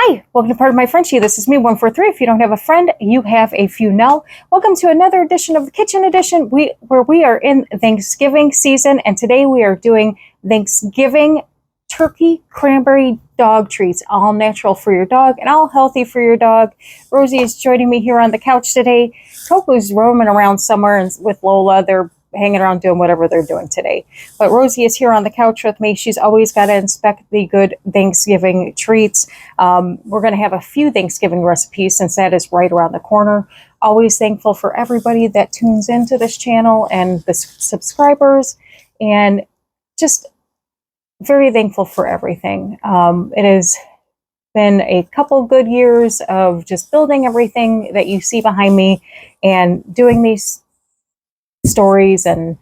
Hi, welcome to Part of My Frenchie. This is me, 143. If you don't have a friend, you have a few now. Welcome to another edition of the Kitchen Edition, where we are in Thanksgiving season, and today we are doing Thanksgiving turkey cranberry dog treats, all natural for your dog and all healthy for your dog. Rosie is joining me here on the couch today. Coco's roaming around somewhere and with Lola. They're hanging around doing whatever they're doing today. But Rosie is here on the couch with me. She's always got to inspect the good Thanksgiving treats. We're going to have a few Thanksgiving recipes since that is right around the corner. Always thankful for everybody that tunes into this channel and the subscribers, and just very thankful for everything. It has been a couple good years of just building everything that you see behind me and doing these stories and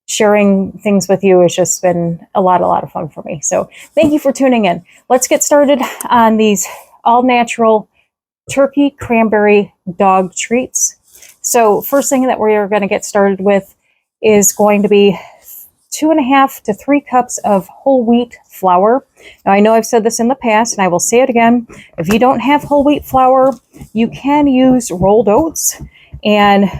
sharing things with you. Has just been a lot of fun for me. So thank you for tuning in. Let's get started on these all natural turkey cranberry dog treats. So first thing that we are going to get started with is going to be 2.5 to 3 cups of whole wheat flour. Now I know I've said this in the past and I will say it again. If you don't have whole wheat flour, you can use rolled oats. And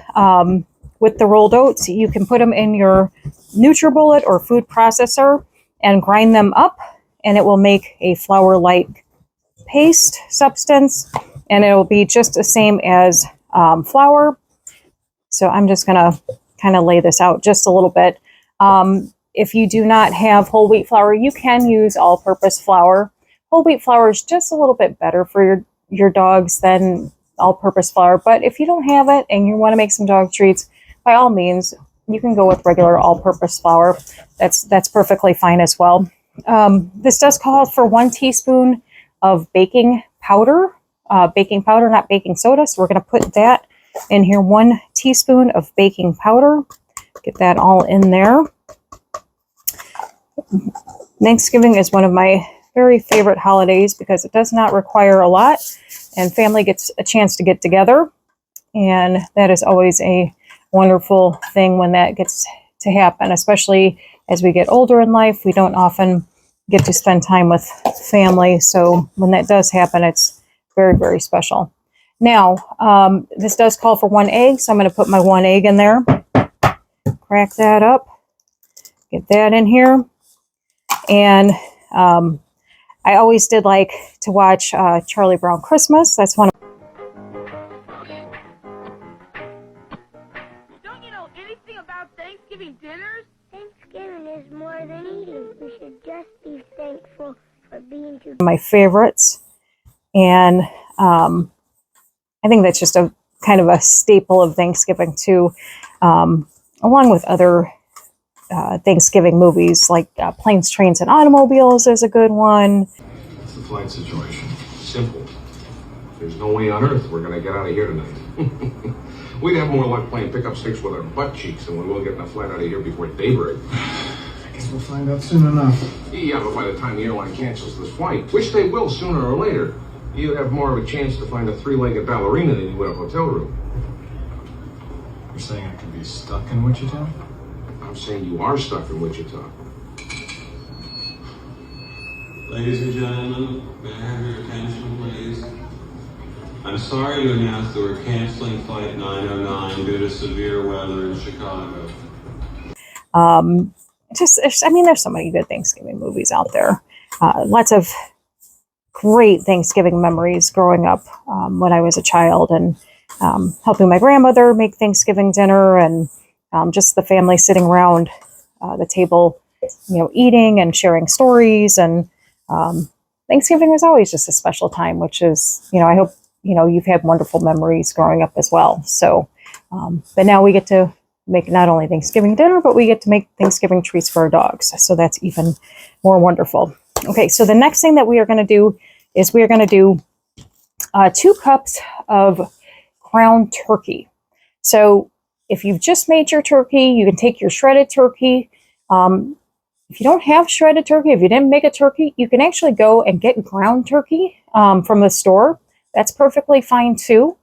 with the rolled oats, you can put them in your NutriBullet or food processor and grind them up, and it will make a flour-like paste substance, and it will be just the same as flour. So I'm just going to kind of lay this out just a little bit. If you do not have whole wheat flour, you can use all-purpose flour. Whole wheat flour is just a little bit better for your dogs than all-purpose flour, but if you don't have it and you want to make some dog treats, by all means, you can go with regular all-purpose flour. That's perfectly fine as well. This does call for 1 teaspoon of baking powder, not baking soda. So we're going to put that in here. 1 teaspoon of baking powder. Get that all in there. Thanksgiving is one of my very favorite holidays because it does not require a lot, and family gets a chance to get together, and that is always a wonderful thing when that gets to happen, especially as we get older in life. We don't often get to spend time with family, so when that does happen, it's very special. Now, this does call for 1 egg, so I'm going to put my 1 egg in there, crack that up, get that in here, and I always did like to watch Charlie Brown Christmas. That's one of Don't you know anything about Thanksgiving dinners? Thanksgiving is more than eating. We should just be thankful for being together. my favorites. And I think that's just a kind of a staple of Thanksgiving too, along with other Thanksgiving movies like Planes, Trains, and Automobiles is a good one. What's the flight situation? Simple. There's no way on earth we're going to get out of here tonight. We'd have more luck playing pickup sticks with our butt cheeks than we will getting a flight out of here before daybreak. I guess we'll find out soon enough. Yeah, but by the time the airline cancels this flight, which they will sooner or later, you have more of a chance to find a 3-legged ballerina than you would a hotel room. You're saying I could be stuck in Wichita? I'm saying you are stuck in Wichita. Ladies and gentlemen, may I have your attention, please? I'm sorry to announce that we're canceling Flight 909 due to severe weather in Chicago. There's so many good Thanksgiving movies out there. Lots of great Thanksgiving memories growing up when I was a child, and helping my grandmother make Thanksgiving dinner, and just the family sitting around the table, eating and sharing stories. And Thanksgiving was always just a special time, which is, I hope, you've had wonderful memories growing up as well. So, but now we get to make not only Thanksgiving dinner, but we get to make Thanksgiving treats for our dogs. So that's even more wonderful. Okay, so the next thing that we are going to do is we are going to do 2 cups of ground turkey. So if you've just made your turkey, you can take your shredded turkey. If you don't have shredded turkey, if you didn't make a turkey, you can actually go and get ground turkey from the store. That's perfectly fine too.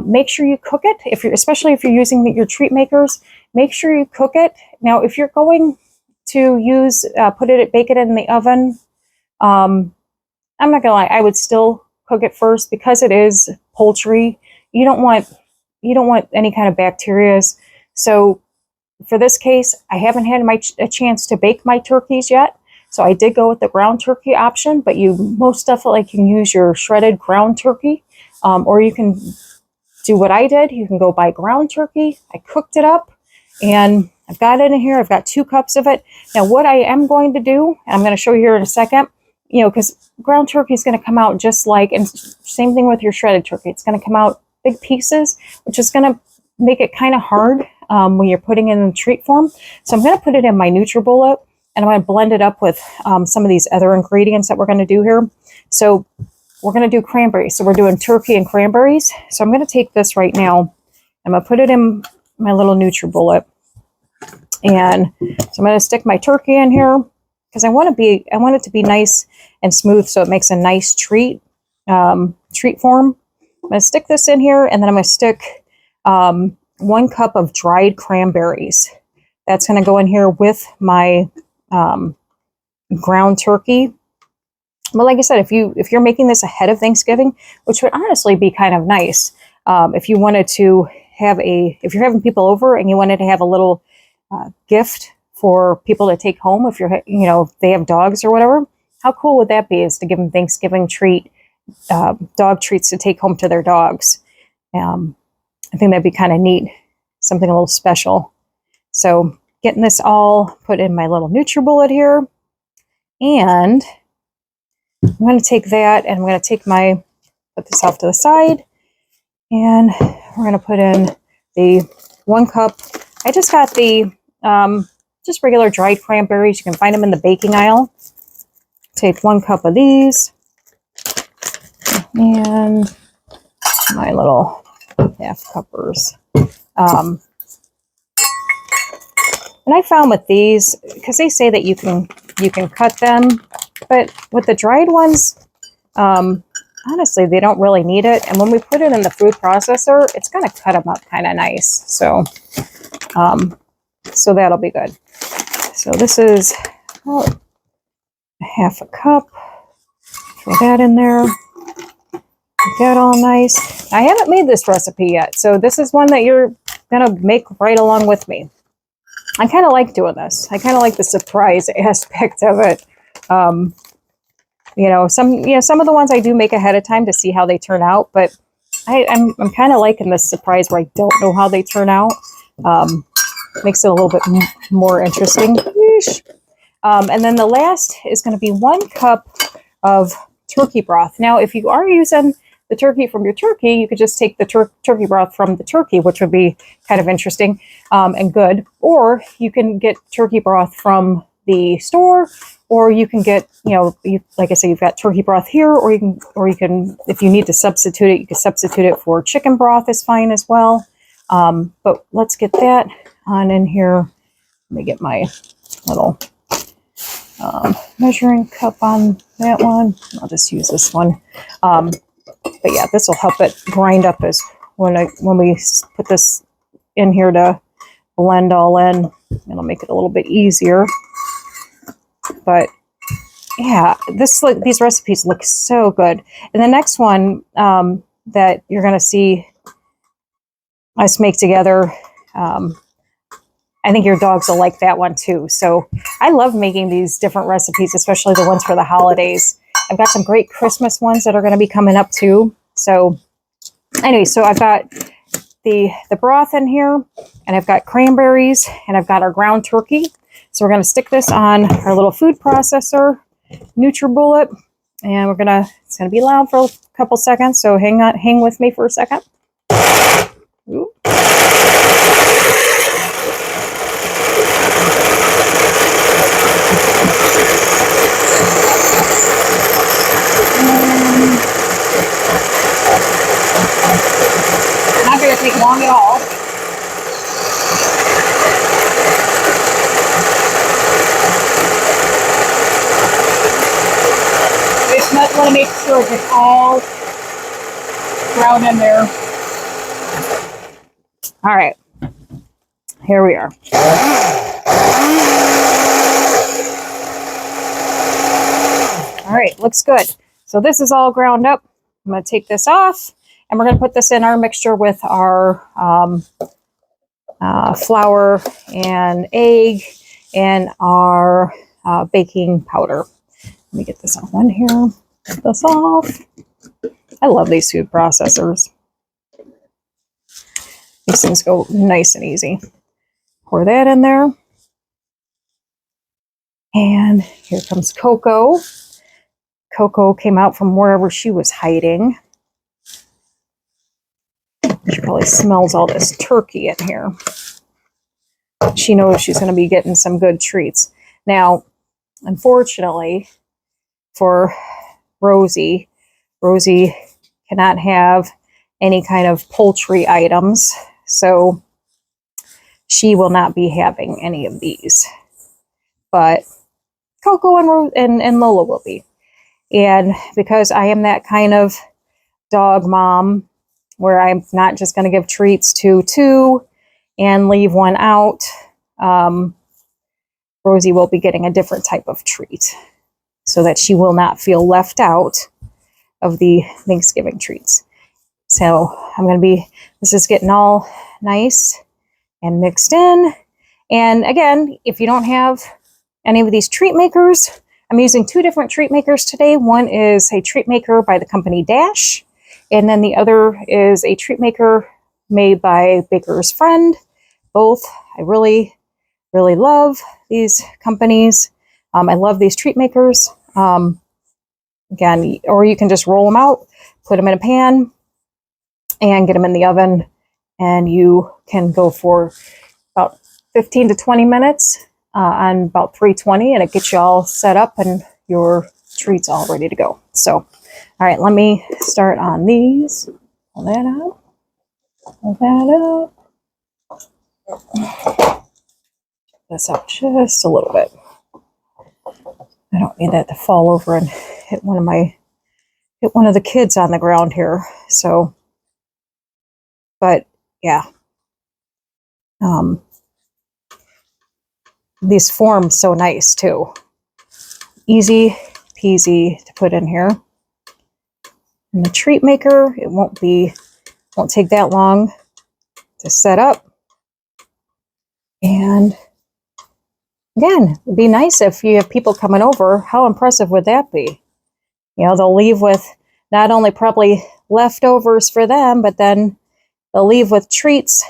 Make sure you cook it, especially if you're using your treat makers. Make sure you cook it. Now, if you're going to bake it in the oven, I'm not gonna lie, I would still cook it first because it is poultry. You don't want any kind of bacteria. So for this case, I haven't had a chance to bake my turkeys yet. So I did go with the ground turkey option, but you most definitely can use your shredded ground turkey, or you can do what I did. You can go buy ground turkey. I cooked it up, and I've got it in here. I've got 2 cups of it. Now, what I am going to do, and I'm going to show you here in a second, because ground turkey is going to come out just like, and same thing with your shredded turkey. It's going to come out big pieces, which is going to make it kind of hard when you're putting it in treat form. So I'm going to put it in my NutriBullet, and I'm going to blend it up with some of these other ingredients that we're going to do here. So we're going to do cranberries. So we're doing turkey and cranberries. So I'm going to take this right now. I'm going to put it in my little NutriBullet. And so I'm going to stick my turkey in here because I want it to be nice and smooth, so it makes a nice treat form. I'm going to stick this in here, and then I'm going to stick 1 cup of dried cranberries. That's going to go in here with my ground turkey. But like I said, if you're making this ahead of Thanksgiving, which would honestly be kind of nice, if you wanted to have if you're having people over and you wanted to have a little gift for people to take home, if if they have dogs or whatever, how cool would that be? Is to give them Thanksgiving dog treats to take home to their dogs. I think that'd be kind of neat, something a little special. So getting this all put in my little NutriBullet here, and I'm going to take that and I'm going to put this off to the side, and we're going to put in the 1 cup. I just got the just regular dried cranberries. You can find them in the baking aisle. Take 1 cup of these and my little half cuppers. And I found with these, because they say that you can cut them, but with the dried ones, honestly, they don't really need it. And when we put it in the food processor, it's going to cut them up kind of nice. So, so that'll be good. So this is about 1/2 cup. Throw that in there. Get that all nice. I haven't made this recipe yet, so this is one that you're going to make right along with me. I kind of like doing this. I kind of like the surprise aspect of it. Some of the ones I do make ahead of time to see how they turn out, but I'm kind of liking this surprise where I don't know how they turn out. Makes it a little bit more interesting. And then the last is going to be 1 cup of turkey broth. Now, if you are using the turkey from your turkey, you could just take the turkey broth from the turkey, which would be kind of interesting and good. Or you can get turkey broth from the store, or you can get, like I said, you've got turkey broth here, or you can, if you need to substitute it, you can substitute it for chicken broth is fine as well. But let's get that on in here. Let me get my little measuring cup on that one. I'll just use this one. But yeah, this will help it grind up as when we put this in here to blend all in. It'll make it a little bit easier. But yeah, these recipes look so good. And the next one that you're going to see us make together, I think your dogs will like that one too. So I love making these different recipes, especially the ones for the holidays. I've got some great Christmas ones that are going to be coming up too. So anyway, so I've got the broth in here, and I've got cranberries, and I've got our ground turkey. So we're going to stick this on our little food processor, NutriBullet, and it's going to be loud for a couple seconds. So hang with me for a second. Ooh. Not going to take long at all. Just want to make sure it's all ground in there. All right, here we are. All right, looks good. So this is all ground up. I'm going to take this off, and we're going to put this in our mixture with our flour and egg and our baking powder. Let me get this on one here. Get this off. I love these food processors. These things go nice and easy. Pour that in there. And here comes Coco. Coco came out from wherever she was hiding. She probably smells all this turkey in here. She knows she's going to be getting some good treats. Now, unfortunately for Rosie, Rosie cannot have any kind of poultry items, so she will not be having any of these. But Coco and Lola will be. And because I am that kind of dog mom, where I'm not just going to give treats to two and leave one out, Rosie will be getting a different type of treat so that she will not feel left out of the Thanksgiving treats. So I'm going to be, this is getting all nice and mixed in. And again, if you don't have any of these treat makers, I'm using two different treat makers today. One is a treat maker by the company Dash, and then the other is a treat maker made by Baker's Friend. Both I really, really love these companies. I love these treat makers. Again, or you can just roll them out, put them in a pan, and get them in the oven, and you can go for about 15 to 20 minutes on about 320, and it gets you all set up and your treats all ready to go. So, all right, let me start on these. Pull that out. Pull that up. This up just a little bit. I don't need that to fall over and hit one of the kids on the ground here. So, but yeah. These form so nice too. Easy peasy to put in here. And the treat maker, it won't take that long to set up. And again, it'd be nice if you have people coming over. How impressive would that be? You know, they'll leave with not only probably leftovers for them, but then they'll leave with treats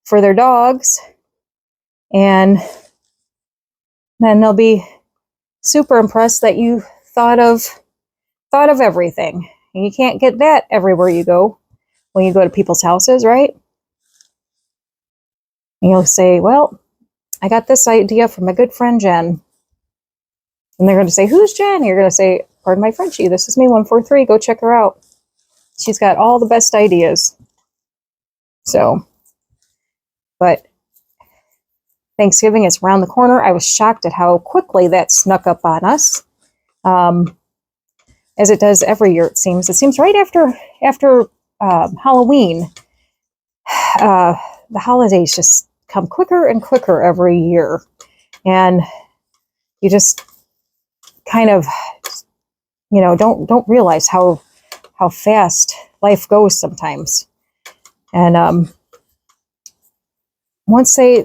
for their dogs. And then they'll be super impressed that you thought of everything. And you can't get that everywhere you go when you go to people's houses, right? And you'll say, well, I got this idea from my good friend Jen. And they're going to say, who's Jen? You're going to say, pardon my Frenchie, this is me, 143. Go check her out. She's got all the best ideas. So, but Thanksgiving is around the corner. I was shocked at how quickly that snuck up on us. As it does every year, it seems. It seems right after Halloween, the holidays just come quicker and quicker every year. And you just kind of, you know, don't realize how fast life goes sometimes. And once they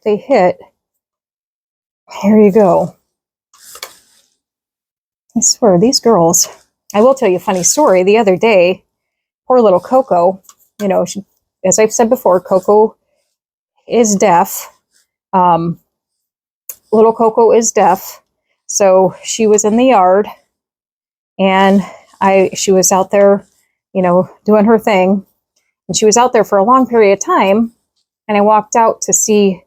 hit, here you go. I swear, these girls, I will tell you a funny story. The other day, poor little Coco, you know, as I've said before, Coco is deaf. Little Coco is deaf. So she was in the yard, and she was out there, you know, doing her thing. And she was out there for a long period of time. And I walked out to see,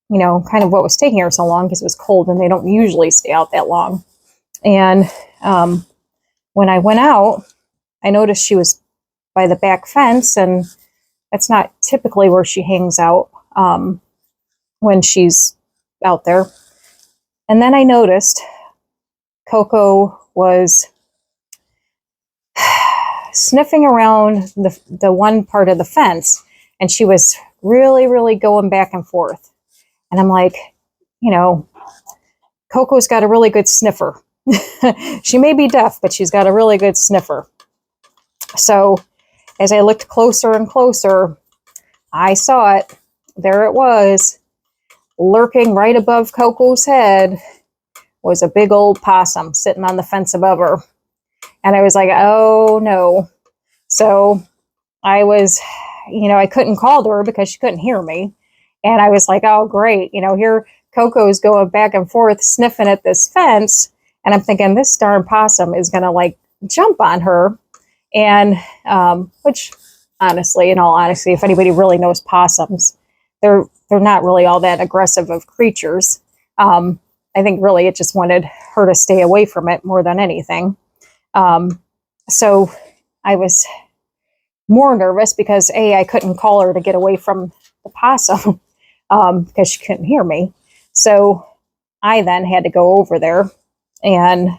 you know, kind of what was taking her so long, because it was cold and they don't usually stay out that long. And when I went out, I noticed she was by the back fence, and that's not typically where she hangs out when she's out there. And then I noticed Coco was sniffing around the one part of the fence, and she was really, really going back and forth. And I'm like, you know, Coco's got a really good sniffer. She may be deaf, but she's got a really good sniffer. So as I looked closer and closer, I saw it. There it was, lurking right above Coco's head was a big old possum sitting on the fence above her. And I was like, oh no. So I was, I couldn't call to her because she couldn't hear me. And I was like, oh great, here Coco's going back and forth sniffing at this fence. And I'm thinking this darn possum is going to like jump on her. And, which honestly, in all honesty, if anybody really knows possums, they're not really all that aggressive of creatures. I think really it just wanted her to stay away from it more than anything. So I was more nervous because I couldn't call her to get away from the possum because she couldn't hear me. So I then had to go over there and,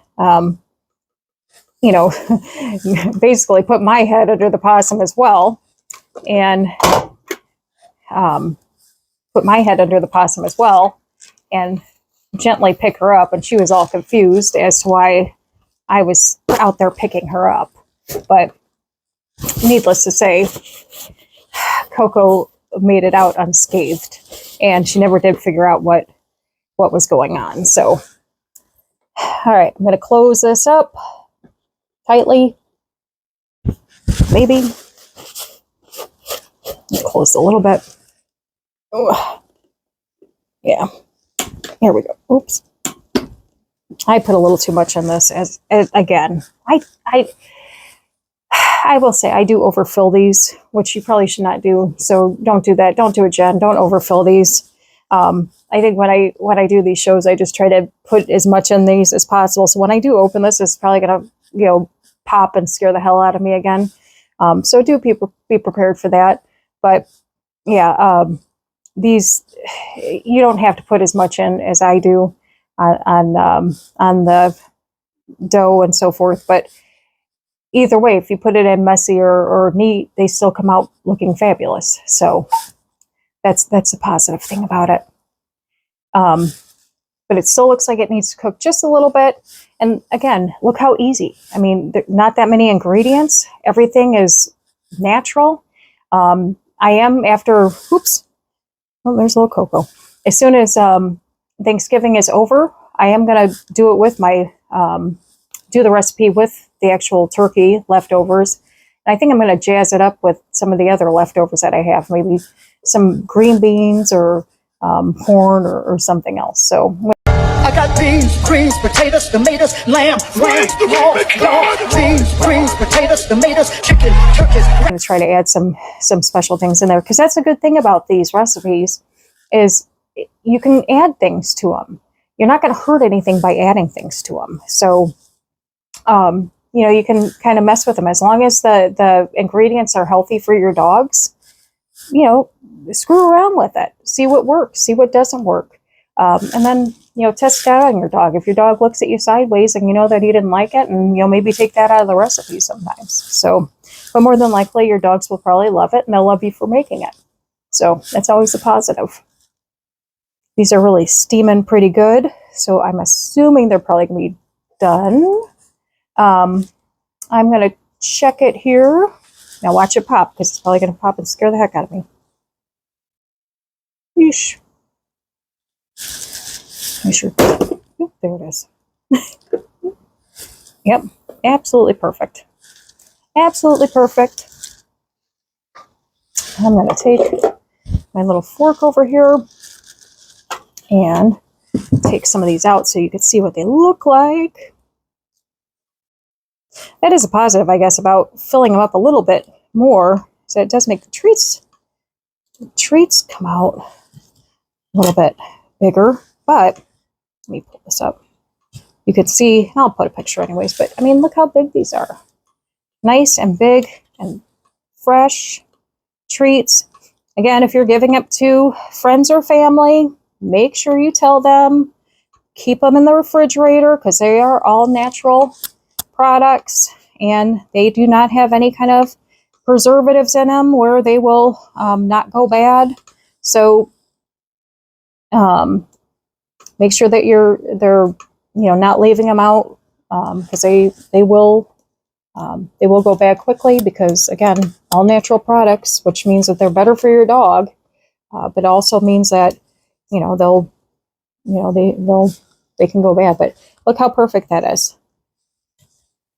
basically put my head under the possum as well, and gently pick her up. And she was all confused as to why I was out there picking her up. But needless to say, Coco made it out unscathed, and she never did figure out what was going on. So, all right, I'm going to close this up tightly. Maybe close a little bit. Oh, yeah. Here we go. Oops. I put a little too much on this. As again, I will say I do overfill these, which you probably should not do. So don't do that. Don't do it, Jen. Don't overfill these. I think when I do these shows, I just try to put as much in these as possible. So when I do open this, it's probably going to, pop and scare the hell out of me again. So do be prepared for that. But yeah, these, you don't have to put as much in as I do on the dough and so forth. But either way, if you put it in messy or neat, they still come out looking fabulous. So that's the positive thing about it. But it still looks like it needs to cook just a little bit. And again, look how easy. I mean, not that many ingredients. Everything is natural. I am after, oops, oh, there's a little Coco. As soon as Thanksgiving is over, I am going to do it with my, do the recipe with the actual turkey leftovers. And I think I'm going to jazz it up with some of the other leftovers that I have. Maybe some green beans or corn or something else. So I got beans, greens, potatoes, tomatoes, lamb, lamb, beans, greens, potatoes, tomatoes, chicken, turkeys. I'm going to try to add some special things in there, because that's a good thing about these recipes is you can add things to them. You're not going to hurt anything by adding things to them. So, you can kind of mess with them as long as the ingredients are healthy for your dogs. Screw around with it. See what works. See what doesn't work. And then, test it out on your dog. If your dog looks at you sideways and you know that he didn't like it, and maybe take that out of the recipe sometimes. So, but more than likely, your dogs will probably love it, and they'll love you for making it. So that's always a positive. These are really steaming pretty good. So I'm assuming they're probably going to be done. I'm going to check it here. Now watch it pop, because it's probably going to pop and scare the heck out of me. Yeesh. Make sure. Oh, there it is. Yep, absolutely perfect. Absolutely perfect. I'm going to take my little fork over here and take some of these out so you can see what they look like. That is a positive, I guess, about filling them up a little bit more. So it does make the treats come out a little bit bigger. But let me pull this up. You can see, I'll put a picture anyways, but I mean, look how big these are. Nice and big and fresh treats. Again, if you're giving it to friends or family, make sure you tell them, keep them in the refrigerator, because they are all natural products and they do not have any kind of preservatives in them where they will not go bad. So make sure that they're not leaving them out because they will go bad quickly, because again, all natural products, which means that they're better for your dog, but also means that they can go bad. But look how perfect that is.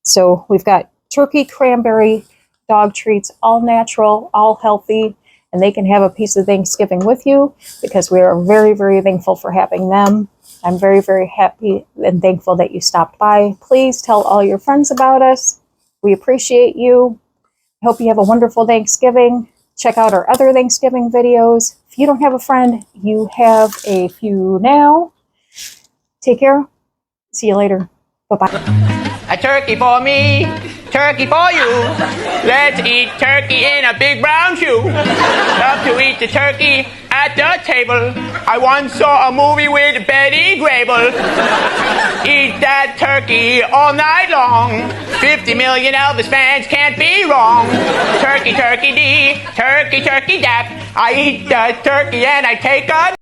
So we've got Turkey Cranberry dog treats, all natural, all healthy, and they can have a piece of Thanksgiving with you, because we are very, very thankful for having them. I'm very, very happy and thankful that you stopped by. Please tell all your friends about us. We appreciate you. I hope you have a wonderful Thanksgiving. Check out our other Thanksgiving videos. If you don't have a friend, you have a few now. Take care. See you later. Bye-bye. A turkey for me, turkey for you. Let's eat turkey in a big brown shoe. Love to eat the turkey at the table. I once saw a movie with Betty Grable. Eat that turkey all night long. 50 million Elvis fans can't be wrong. Turkey, turkey dee, turkey, turkey dap. I eat the turkey and I take a